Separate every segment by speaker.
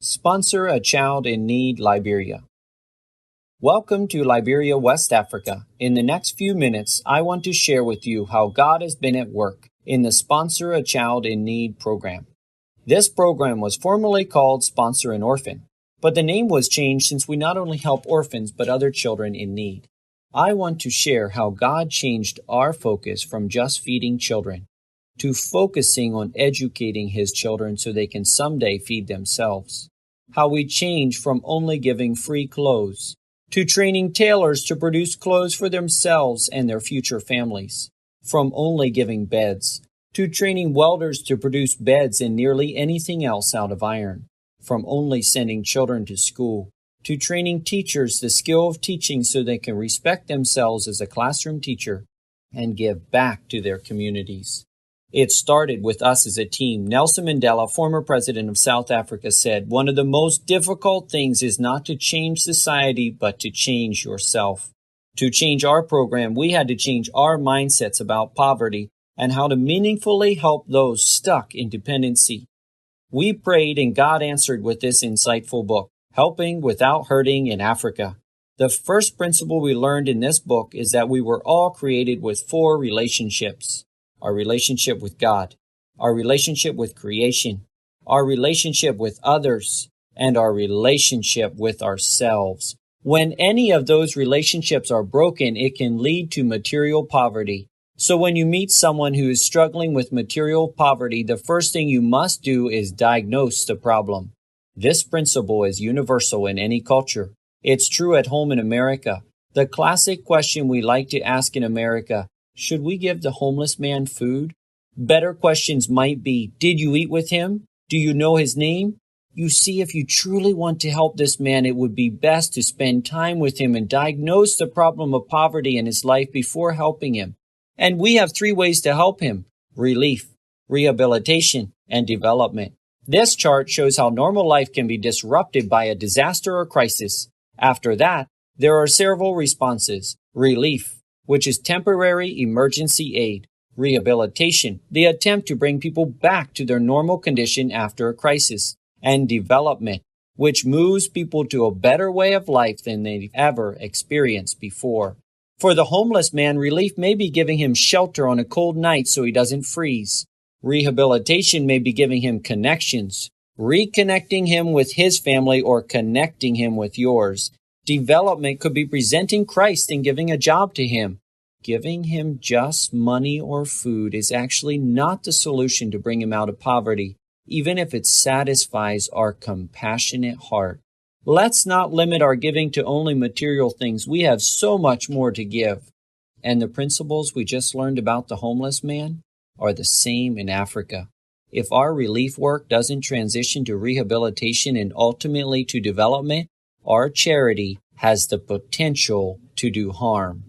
Speaker 1: Sponsor a Child in Need, Liberia. Welcome to Liberia, West Africa. In the next few minutes, I want to share with you how God has been at work in the Sponsor a Child in Need program. This program was formerly called Sponsor an Orphan, but the name was changed since we not only help orphans but other children in need. I want to share how God changed our focus from just feeding children to focusing on educating His children so they can someday feed themselves. How we changed from only giving free clothes to training tailors to produce clothes for themselves and their future families. From only giving beds to training welders to produce beds and nearly anything else out of iron. From only sending children to school to training teachers the skill of teaching so they can respect themselves as a classroom teacher and give back to their communities. It started with us as a team. Nelson Mandela, former president of South Africa, said, "One of the most difficult things is not to change society, but to change yourself." To change our program, we had to change our mindsets about poverty and how to meaningfully help those stuck in dependency. We prayed and God answered with this insightful book, Helping Without Hurting in Africa. The first principle we learned in this book is that we were all created with 4 relationships. Our relationship with God, our relationship with creation, our relationship with others, and our relationship with ourselves. When any of those relationships are broken, it can lead to material poverty. So when you meet someone who is struggling with material poverty, the first thing you must do is diagnose the problem. This principle is universal in any culture. It's true at home in America. The classic question we like to ask in America: should we give the homeless man food? Better questions might be, did you eat with him? Do you know his name? You see, if you truly want to help this man, it would be best to spend time with him and diagnose the problem of poverty in his life before helping him. And we have 3 ways to help him: relief, rehabilitation, and development. This chart shows how normal life can be disrupted by a disaster or crisis. After that, there are several responses: relief, which is temporary emergency aid; rehabilitation, the attempt to bring people back to their normal condition after a crisis; and development, which moves people to a better way of life than they've ever experienced before. For the homeless man, relief may be giving him shelter on a cold night so he doesn't freeze. Rehabilitation may be giving him connections, reconnecting him with his family or connecting him with yours. Development could be presenting Christ and giving a job to him. Giving him just money or food is actually not the solution to bring him out of poverty, even if it satisfies our compassionate heart. Let's not limit our giving to only material things. We have so much more to give. And the principles we just learned about the homeless man are the same in Africa. If our relief work doesn't transition to rehabilitation and ultimately to development, our charity has the potential to do harm.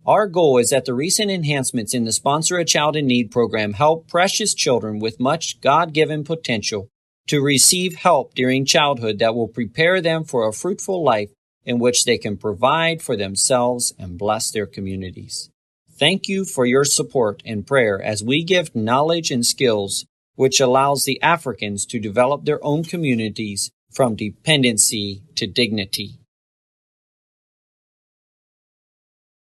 Speaker 1: Our goal is that the recent enhancements in the Sponsor a Child in Need program help precious children with much God-given potential to receive help during childhood that will prepare them for a fruitful life in which they can provide for themselves and bless their communities. Thank you for your support and prayer as we give knowledge and skills which allows the Africans to develop their own communities from dependency to dignity.